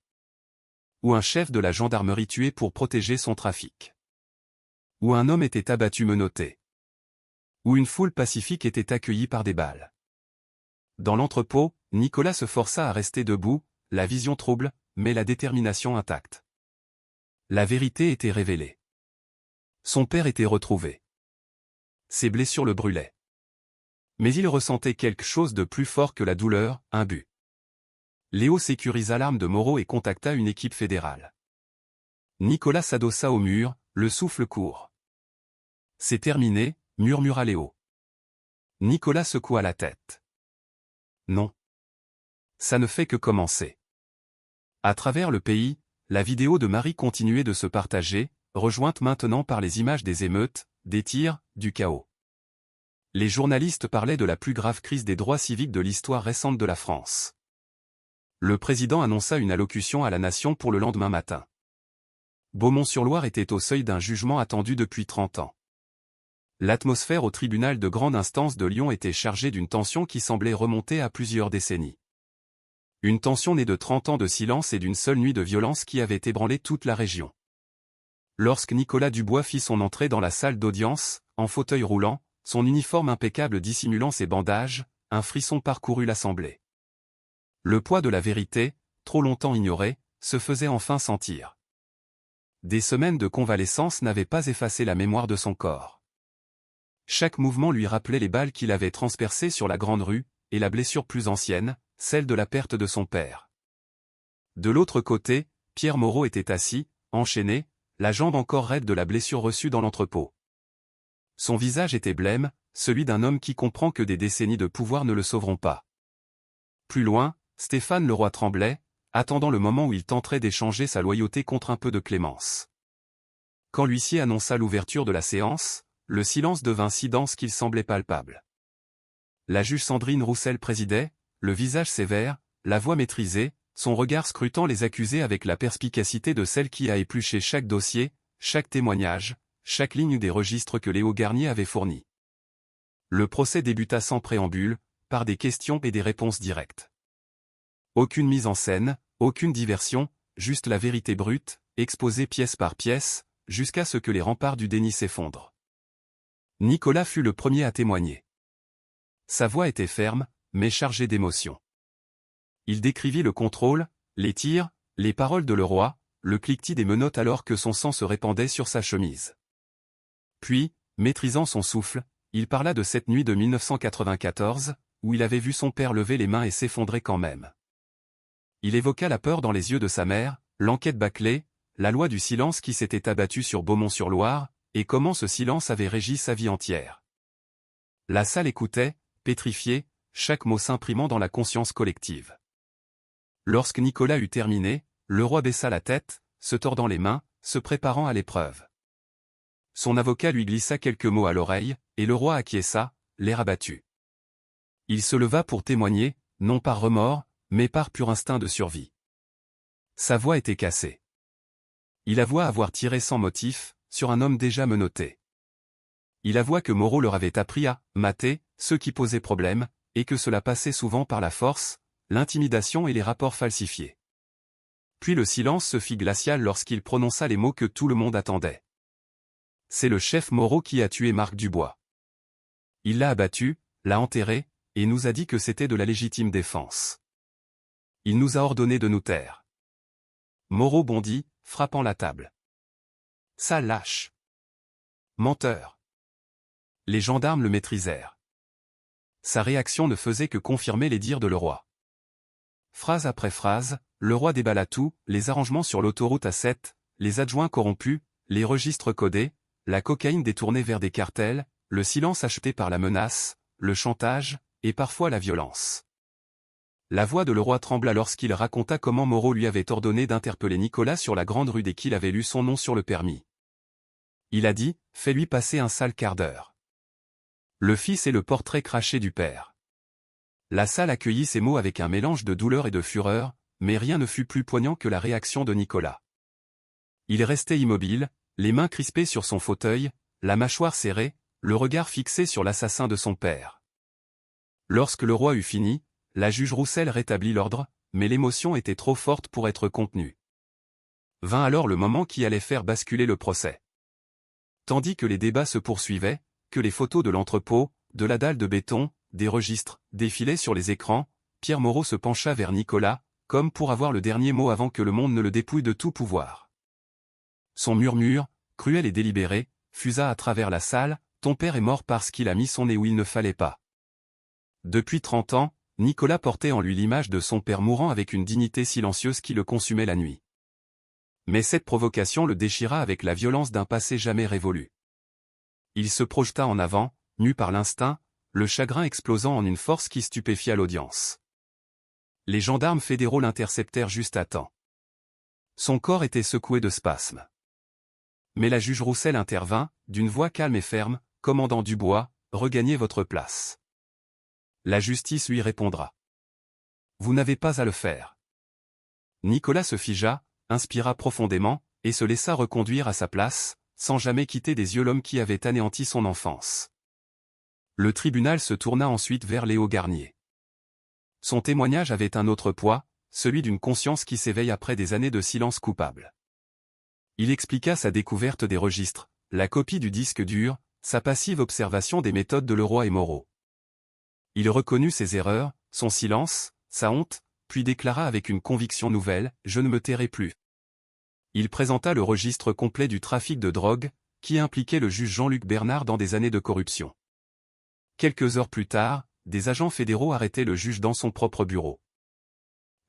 Où un chef de la gendarmerie tué pour protéger son trafic. Où un homme était abattu menotté. Où une foule pacifique était accueillie par des balles. Dans l'entrepôt, Nicolas se força à rester debout, la vision trouble, mais la détermination intacte. La vérité était révélée. Son père était retrouvé. Ses blessures le brûlaient. Mais il ressentait quelque chose de plus fort que la douleur, un but. Léo sécurisa l'arme de Moreau et contacta une équipe fédérale. Nicolas s'adossa au mur, le souffle court. « C'est terminé », murmura Léo. Nicolas secoua la tête. Non. Ça ne fait que commencer. À travers le pays, la vidéo de Marie continuait de se partager, rejointe maintenant par les images des émeutes, des tirs, du chaos. Les journalistes parlaient de la plus grave crise des droits civiques de l'histoire récente de la France. Le président annonça une allocution à la nation pour le lendemain matin. Beaumont-sur-Loire était au seuil d'un jugement attendu depuis 30 ans. L'atmosphère au tribunal de grande instance de Lyon était chargée d'une tension qui semblait remonter à plusieurs décennies. Une tension née de 30 ans de silence et d'une seule nuit de violence qui avait ébranlé toute la région. Lorsque Nicolas Dubois fit son entrée dans la salle d'audience, en fauteuil roulant, son uniforme impeccable dissimulant ses bandages, un frisson parcourut l'assemblée. Le poids de la vérité, trop longtemps ignorée, se faisait enfin sentir. Des semaines de convalescence n'avaient pas effacé la mémoire de son corps. Chaque mouvement lui rappelait les balles qu'il avait transpercées sur la grande rue, et la blessure plus ancienne, celle de la perte de son père. De l'autre côté, Pierre Moreau était assis, enchaîné, la jambe encore raide de la blessure reçue dans l'entrepôt. Son visage était blême, celui d'un homme qui comprend que des décennies de pouvoir ne le sauveront pas. Plus loin, Stéphane Leroy tremblait, attendant le moment où il tenterait d'échanger sa loyauté contre un peu de clémence. Quand l'huissier annonça l'ouverture de la séance, le silence devint si dense qu'il semblait palpable. La juge Sandrine Roussel présidait, le visage sévère, la voix maîtrisée, son regard scrutant les accusés avec la perspicacité de celle qui a épluché chaque dossier, chaque témoignage, chaque ligne des registres que Léo Garnier avait fournis. Le procès débuta sans préambule, par des questions et des réponses directes. Aucune mise en scène, aucune diversion, juste la vérité brute, exposée pièce par pièce, jusqu'à ce que les remparts du déni s'effondrent. Nicolas fut le premier à témoigner. Sa voix était ferme, mais chargée d'émotion. Il décrivit le contrôle, les tirs, les paroles de Leroy, le cliquetis des menottes alors que son sang se répandait sur sa chemise. Puis, maîtrisant son souffle, il parla de cette nuit de 1994, où il avait vu son père lever les mains et s'effondrer quand même. Il évoqua la peur dans les yeux de sa mère, l'enquête bâclée, la loi du silence qui s'était abattue sur Beaumont-sur-Loire, et comment ce silence avait régi sa vie entière. La salle écoutait, pétrifiée, chaque mot s'imprimant dans la conscience collective. Lorsque Nicolas eut terminé, Leroy baissa la tête, se tordant les mains, se préparant à l'épreuve. Son avocat lui glissa quelques mots à l'oreille, et Leroy acquiesça, l'air abattu. Il se leva pour témoigner, non par remords, mais par pur instinct de survie. Sa voix était cassée. Il avoua avoir tiré sans motif, sur un homme déjà menotté. Il avoua que Moreau leur avait appris à mater ceux qui posaient problème, et que cela passait souvent par la force, l'intimidation et les rapports falsifiés. Puis le silence se fit glacial lorsqu'il prononça les mots que tout le monde attendait. C'est le chef Moreau qui a tué Marc Dubois. Il l'a abattu, l'a enterré, et nous a dit que c'était de la légitime défense. Il nous a ordonné de nous taire. Moreau bondit, frappant la table. Sale lâche. Menteur. Les gendarmes le maîtrisèrent. Sa réaction ne faisait que confirmer les dires de Leroy. Phrase après phrase, Leroy déballa tout, les arrangements sur l'autoroute A7, les adjoints corrompus, les registres codés, la cocaïne détournée vers des cartels, le silence acheté par la menace, le chantage, et parfois la violence. La voix de Leroy trembla lorsqu'il raconta comment Moreau lui avait ordonné d'interpeller Nicolas sur la grande rue dès qu'il avait lu son nom sur le permis. Il a dit, fais-lui passer un sale quart d'heure. Le fils et le portrait craché du père. La salle accueillit ces mots avec un mélange de douleur et de fureur, mais rien ne fut plus poignant que la réaction de Nicolas. Il restait immobile, les mains crispées sur son fauteuil, la mâchoire serrée, le regard fixé sur l'assassin de son père. Lorsque Leroy eut fini, la juge Roussel rétablit l'ordre, mais l'émotion était trop forte pour être contenue. Vint alors le moment qui allait faire basculer le procès. Tandis que les débats se poursuivaient, que les photos de l'entrepôt, de la dalle de béton, des registres, défilaient sur les écrans, Pierre Moreau se pencha vers Nicolas, comme pour avoir le dernier mot avant que le monde ne le dépouille de tout pouvoir. Son murmure, cruel et délibéré, fusa à travers la salle, « Ton père est mort parce qu'il a mis son nez où il ne fallait pas. » Depuis 30 ans, Nicolas portait en lui l'image de son père mourant avec une dignité silencieuse qui le consumait la nuit. Mais cette provocation le déchira avec la violence d'un passé jamais révolu. Il se projeta en avant, mu par l'instinct, le chagrin explosant en une force qui stupéfia l'audience. Les gendarmes fédéraux l'interceptèrent juste à temps. Son corps était secoué de spasmes. Mais la juge Roussel intervint, d'une voix calme et ferme, « Commandant Dubois, regagnez votre place. » La justice lui répondra. « Vous n'avez pas à le faire. » Nicolas se figea, inspira profondément, et se laissa reconduire à sa place, sans jamais quitter des yeux l'homme qui avait anéanti son enfance. Le tribunal se tourna ensuite vers Léo Garnier. Son témoignage avait un autre poids, celui d'une conscience qui s'éveille après des années de silence coupable. Il expliqua sa découverte des registres, la copie du disque dur, sa passive observation des méthodes de Leroy et Moreau. Il reconnut ses erreurs, son silence, sa honte, puis déclara avec une conviction nouvelle, « Je ne me tairai plus. » Il présenta le registre complet du trafic de drogue, qui impliquait le juge Jean-Luc Bernard dans des années de corruption. Quelques heures plus tard, des agents fédéraux arrêtaient le juge dans son propre bureau.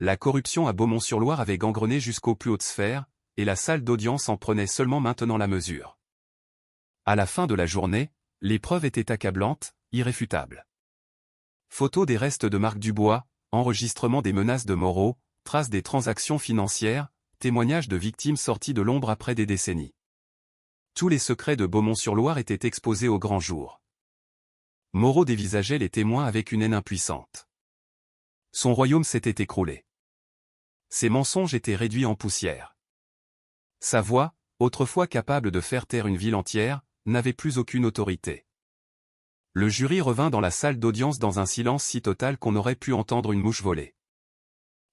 La corruption à Beaumont-sur-Loire avait gangrené jusqu'aux plus hautes sphères, et la salle d'audience en prenait seulement maintenant la mesure. À la fin de la journée, les preuves étaient accablantes, irréfutables. Photos des restes de Marc Dubois, enregistrement des menaces de Moreau, traces des transactions financières, témoignages de victimes sorties de l'ombre après des décennies. Tous les secrets de Beaumont-sur-Loire étaient exposés au grand jour. Moreau dévisageait les témoins avec une haine impuissante. Son royaume s'était écroulé. Ses mensonges étaient réduits en poussière. Sa voix, autrefois capable de faire taire une ville entière, n'avait plus aucune autorité. Le jury revint dans la salle d'audience dans un silence si total qu'on aurait pu entendre une mouche voler.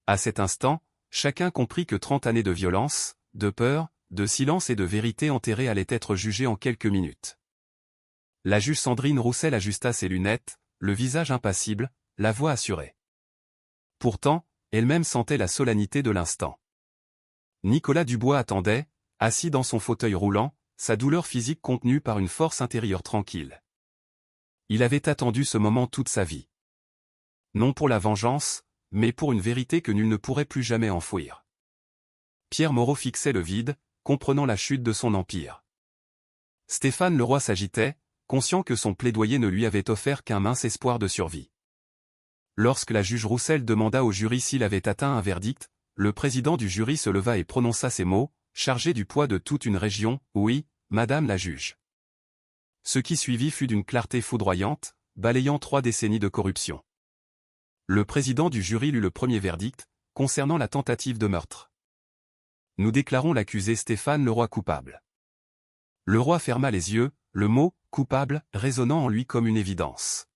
À cet instant, chacun comprit que 30 années de violence, de peur, de silence et de vérité enterrée allaient être jugées en quelques minutes. La juge Sandrine Roussel ajusta ses lunettes, le visage impassible, la voix assurée. Pourtant, elle-même sentait la solennité de l'instant. Nicolas Dubois attendait, assis dans son fauteuil roulant, sa douleur physique contenue par une force intérieure tranquille. Il avait attendu ce moment toute sa vie. Non pour la vengeance, mais pour une vérité que nul ne pourrait plus jamais enfouir. Pierre Moreau fixait le vide, comprenant la chute de son empire. Stéphane Leroy s'agitait, conscient que son plaidoyer ne lui avait offert qu'un mince espoir de survie. Lorsque la juge Roussel demanda au jury s'il avait atteint un verdict, le président du jury se leva et prononça ces mots, chargés du poids de toute une région, « Oui, madame la juge. » Ce qui suivit fut d'une clarté foudroyante, balayant 3 décennies de corruption. Le président du jury lut le premier verdict, concernant la tentative de meurtre. Nous déclarons l'accusé Stéphane Leroy coupable. Leroy ferma les yeux, le mot « coupable » résonnant en lui comme une évidence.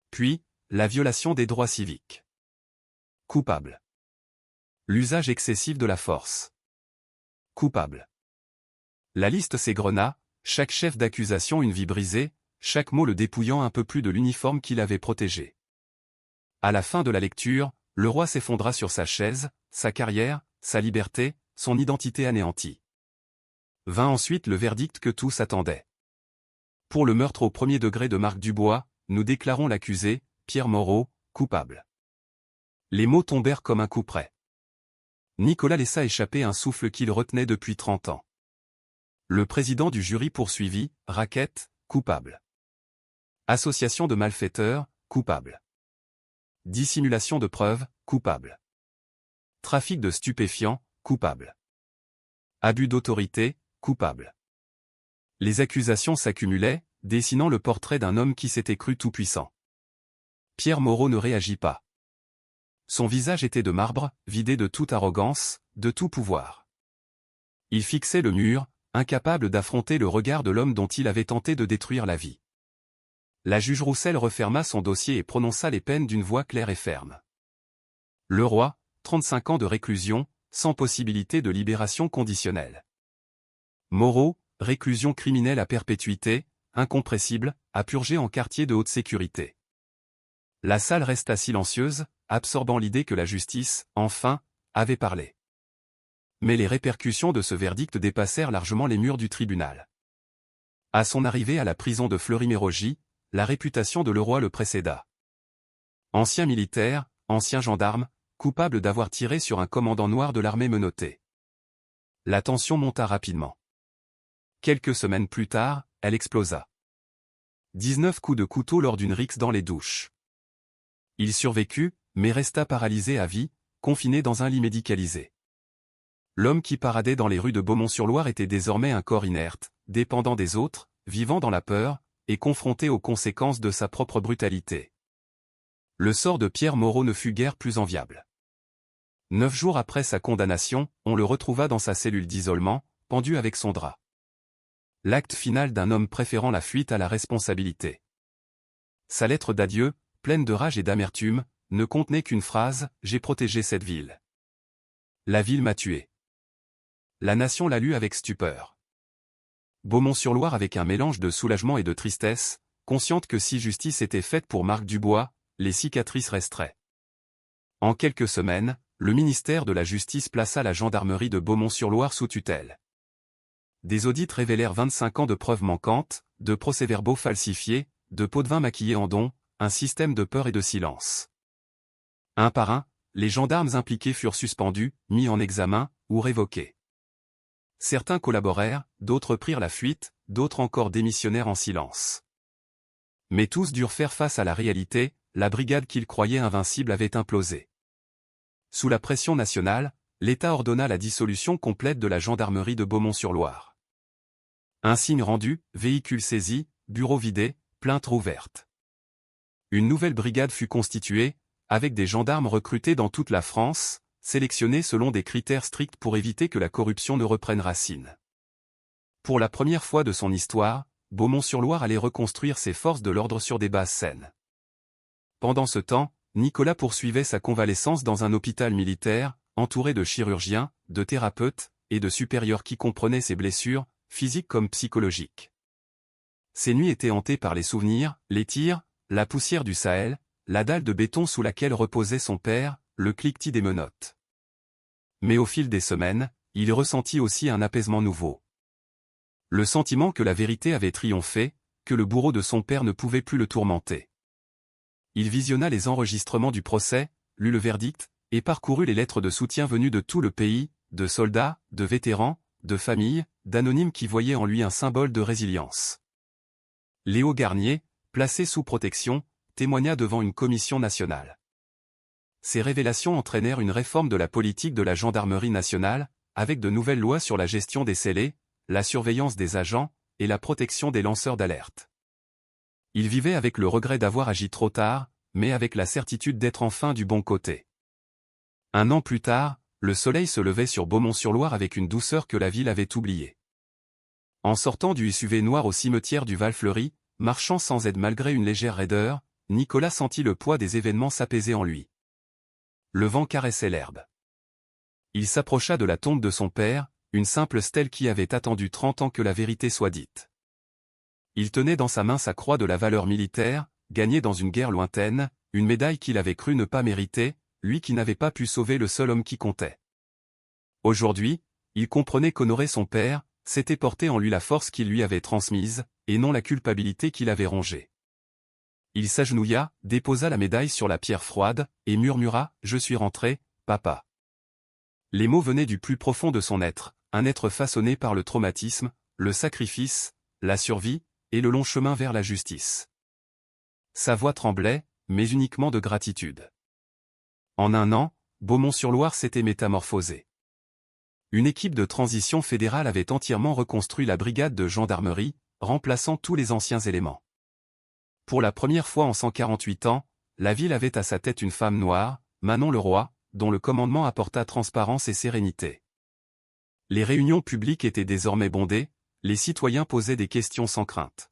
Puis, la violation des droits civiques. Coupable. L'usage excessif de la force. Coupable. La liste s'égrena, chaque chef d'accusation une vie brisée, chaque mot le dépouillant un peu plus de l'uniforme qui l'avait protégé. À la fin de la lecture, Leroy s'effondra sur sa chaise, sa carrière, sa liberté, son identité anéantie. Vint ensuite le verdict que tous attendaient. Pour le meurtre au premier degré de Marc Dubois, nous déclarons l'accusé, Pierre Moreau, coupable. Les mots tombèrent comme un coup près. Nicolas laissa échapper un souffle qu'il retenait depuis 30 ans. Le président du jury poursuivit, racket, coupable. Association de malfaiteurs, coupable. Dissimulation de preuves, coupable. Trafic de stupéfiants, coupable. Abus d'autorité, coupable. Les accusations s'accumulaient, dessinant le portrait d'un homme qui s'était cru tout-puissant. Pierre Moreau ne réagit pas. Son visage était de marbre, vidé de toute arrogance, de tout pouvoir. Il fixait le mur, incapable d'affronter le regard de l'homme dont il avait tenté de détruire la vie. La juge Roussel referma son dossier et prononça les peines d'une voix claire et ferme. Leroy, 35 ans de réclusion, sans possibilité de libération conditionnelle. Moreau, réclusion criminelle à perpétuité, incompressible, à purger en quartier de haute sécurité. La salle resta silencieuse, absorbant l'idée que la justice, enfin, avait parlé. Mais les répercussions de ce verdict dépassèrent largement les murs du tribunal. À son arrivée à la prison de Fleury-Mérogis, la réputation de Leroy le précéda. Ancien militaire, ancien gendarme, coupable d'avoir tiré sur un commandant noir de l'armée menottée. La tension monta rapidement. Quelques semaines plus tard, elle explosa. 19 coups de couteau lors d'une rixe dans les douches. Il survécut, mais resta paralysé à vie, confiné dans un lit médicalisé. L'homme qui paradait dans les rues de Beaumont-sur-Loire était désormais un corps inerte, dépendant des autres, vivant dans la peur, et confronté aux conséquences de sa propre brutalité. Le sort de Pierre Moreau ne fut guère plus enviable. 9 jours après sa condamnation, on le retrouva dans sa cellule d'isolement, pendu avec son drap. L'acte final d'un homme préférant la fuite à la responsabilité. Sa lettre d'adieu, pleine de rage et d'amertume, ne contenait qu'une phrase : « J'ai protégé cette ville. La ville m'a tué. » La nation l'a lu avec stupeur. Beaumont-sur-Loire avec un mélange de soulagement et de tristesse, consciente que si justice était faite pour Marc Dubois, les cicatrices resteraient. En quelques semaines, le ministère de la Justice plaça la gendarmerie de Beaumont-sur-Loire sous tutelle. Des audits révélèrent 25 ans de preuves manquantes, de procès-verbaux falsifiés, de pots de vin maquillés en dons, un système de peur et de silence. Un par un, les gendarmes impliqués furent suspendus, mis en examen, ou révoqués. Certains collaborèrent, d'autres prirent la fuite, d'autres encore démissionnèrent en silence. Mais tous durent faire face à la réalité, la brigade qu'ils croyaient invincible avait implosé. Sous la pression nationale, l'État ordonna la dissolution complète de la gendarmerie de Beaumont-sur-Loire. Insigne rendu, véhicule saisi, bureau vidé, plainte rouverte. Une nouvelle brigade fut constituée, avec des gendarmes recrutés dans toute la France, sélectionnés selon des critères stricts pour éviter que la corruption ne reprenne racine. Pour la première fois de son histoire, Beaumont-sur-Loire allait reconstruire ses forces de l'ordre sur des bases saines. Pendant ce temps, Nicolas poursuivait sa convalescence dans un hôpital militaire, entouré de chirurgiens, de thérapeutes, et de supérieurs qui comprenaient ses blessures, physiques comme psychologiques. Ses nuits étaient hantées par les souvenirs, les tirs, la poussière du Sahel, la dalle de béton sous laquelle reposait son père, le cliquetis des menottes. Mais au fil des semaines, il ressentit aussi un apaisement nouveau. Le sentiment que la vérité avait triomphé, que le bourreau de son père ne pouvait plus le tourmenter. Il visionna les enregistrements du procès, lut le verdict, et parcourut les lettres de soutien venues de tout le pays, de soldats, de vétérans, de familles, d'anonymes qui voyaient en lui un symbole de résilience. Léo Garnier, placé sous protection, témoigna devant une commission nationale. Ces révélations entraînèrent une réforme de la politique de la gendarmerie nationale, avec de nouvelles lois sur la gestion des scellés, la surveillance des agents, et la protection des lanceurs d'alerte. Il vivait avec le regret d'avoir agi trop tard, mais avec la certitude d'être enfin du bon côté. Un an plus tard, le soleil se levait sur Beaumont-sur-Loire avec une douceur que la ville avait oubliée. En sortant du SUV noir au cimetière du Val-Fleury, marchant sans aide malgré une légère raideur, Nicolas sentit le poids des événements s'apaiser en lui. Le vent caressait l'herbe. Il s'approcha de la tombe de son père, une simple stèle qui avait attendu 30 ans que la vérité soit dite. Il tenait dans sa main sa croix de la valeur militaire, gagnée dans une guerre lointaine, une médaille qu'il avait cru ne pas mériter, lui qui n'avait pas pu sauver le seul homme qui comptait. Aujourd'hui, il comprenait qu'honorer son père, c'était porter en lui la force qu'il lui avait transmise, et non la culpabilité qu'il avait rongée. Il s'agenouilla, déposa la médaille sur la pierre froide, et murmura « Je suis rentré, papa ». Les mots venaient du plus profond de son être, un être façonné par le traumatisme, le sacrifice, la survie, et le long chemin vers la justice. Sa voix tremblait, mais uniquement de gratitude. En un an, Beaumont-sur-Loire s'était métamorphosé. Une équipe de transition fédérale avait entièrement reconstruit la brigade de gendarmerie, remplaçant tous les anciens éléments. Pour la première fois en 148 ans, la ville avait à sa tête une femme noire, Manon Leroy, dont le commandement apporta transparence et sérénité. Les réunions publiques étaient désormais bondées, les citoyens posaient des questions sans crainte.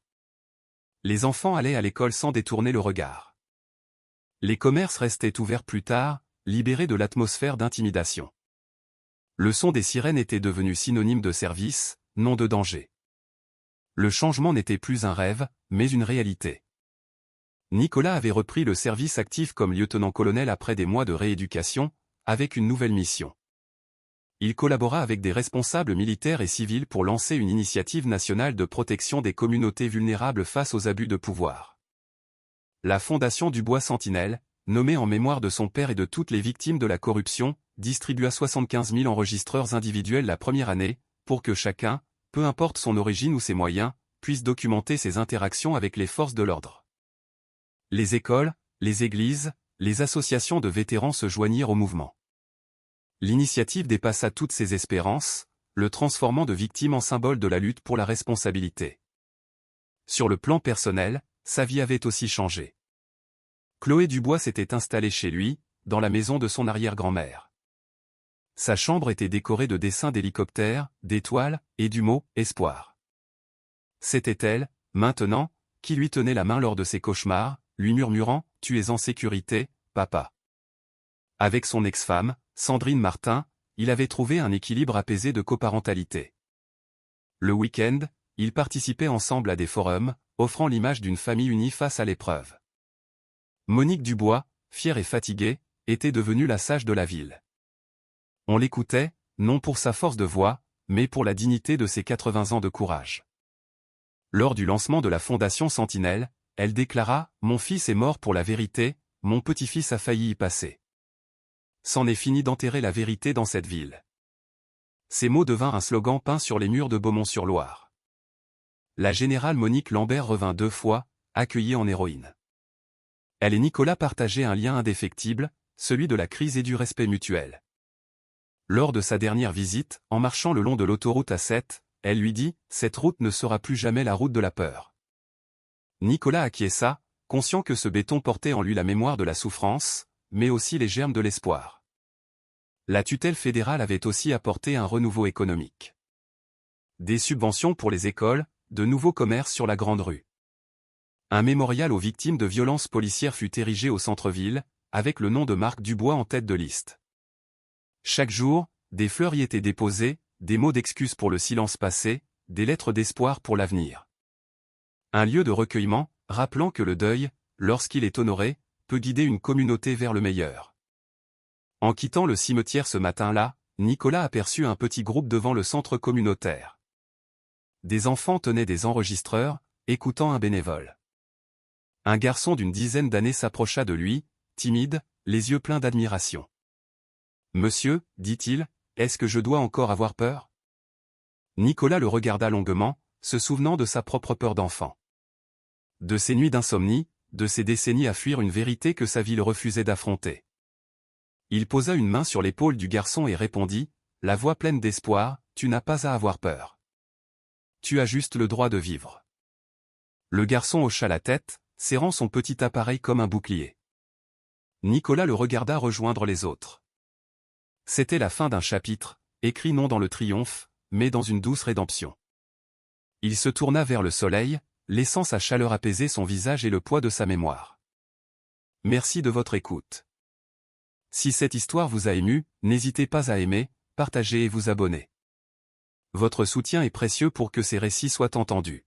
Les enfants allaient à l'école sans détourner le regard. Les commerces restaient ouverts plus tard, libéré de l'atmosphère d'intimidation. Le son des sirènes était devenu synonyme de service, non de danger. Le changement n'était plus un rêve, mais une réalité. Nicolas avait repris le service actif comme lieutenant-colonel après des mois de rééducation, avec une nouvelle mission. Il collabora avec des responsables militaires et civils pour lancer une initiative nationale de protection des communautés vulnérables face aux abus de pouvoir. La Fondation du Bois Sentinelle, nommée en mémoire de son père et de toutes les victimes de la corruption, distribua 75 000 enregistreurs individuels la première année, pour que chacun, peu importe son origine ou ses moyens, puisse documenter ses interactions avec les forces de l'ordre. Les écoles, les églises, les associations de vétérans se joignirent au mouvement. L'initiative dépassa toutes ses espérances, le transformant de victimes en symbole de la lutte pour la responsabilité. Sur le plan personnel, sa vie avait aussi changé. Chloé Dubois s'était installée chez lui, dans la maison de son arrière-grand-mère. Sa chambre était décorée de dessins d'hélicoptères, d'étoiles, et du mot « espoir ». C'était elle, maintenant, qui lui tenait la main lors de ses cauchemars, lui murmurant « Tu es en sécurité, papa ». Avec son ex-femme, Sandrine Martin, il avait trouvé un équilibre apaisé de coparentalité. Le week-end, ils participaient ensemble à des forums, offrant l'image d'une famille unie face à l'épreuve. Monique Dubois, fière et fatiguée, était devenue la sage de la ville. On l'écoutait, non pour sa force de voix, mais pour la dignité de ses 80 ans de courage. Lors du lancement de la Fondation Sentinelle, elle déclara « Mon fils est mort pour la vérité, mon petit-fils a failli y passer. C'en est fini d'enterrer la vérité dans cette ville. » Ces mots devinrent un slogan peint sur les murs de Beaumont-sur-Loire. La générale Monique Lambert revint 2 fois, accueillie en héroïne. Elle et Nicolas partageaient un lien indéfectible, celui de la crise et du respect mutuel. Lors de sa dernière visite, en marchant le long de l'autoroute A7, elle lui dit « Cette route ne sera plus jamais la route de la peur. » Nicolas acquiesça, conscient que ce béton portait en lui la mémoire de la souffrance, mais aussi les germes de l'espoir. La tutelle fédérale avait aussi apporté un renouveau économique. Des subventions pour les écoles, de nouveaux commerces sur la grande rue. Un mémorial aux victimes de violences policières fut érigé au centre-ville, avec le nom de Marc Dubois en tête de liste. Chaque jour, des fleurs y étaient déposées, des mots d'excuse pour le silence passé, des lettres d'espoir pour l'avenir. Un lieu de recueillement, rappelant que le deuil, lorsqu'il est honoré, peut guider une communauté vers le meilleur. En quittant le cimetière ce matin-là, Nicolas aperçut un petit groupe devant le centre communautaire. Des enfants tenaient des enregistreurs, écoutant un bénévole. Un garçon d'une dizaine d'années s'approcha de lui, timide, les yeux pleins d'admiration. « Monsieur, dit-il, est-ce que je dois encore avoir peur ?» Nicolas le regarda longuement, se souvenant de sa propre peur d'enfant. De ses nuits d'insomnie, de ses décennies à fuir une vérité que sa ville refusait d'affronter. Il posa une main sur l'épaule du garçon et répondit, la voix pleine d'espoir, « Tu n'as pas à avoir peur. Tu as juste le droit de vivre. » Le garçon hocha la tête, serrant son petit appareil comme un bouclier. Nicolas le regarda rejoindre les autres. C'était la fin d'un chapitre, écrit non dans le triomphe, mais dans une douce rédemption. Il se tourna vers le soleil, laissant sa chaleur apaiser son visage et le poids de sa mémoire. Merci de votre écoute. Si cette histoire vous a ému, n'hésitez pas à aimer, partager et vous abonner. Votre soutien est précieux pour que ces récits soient entendus.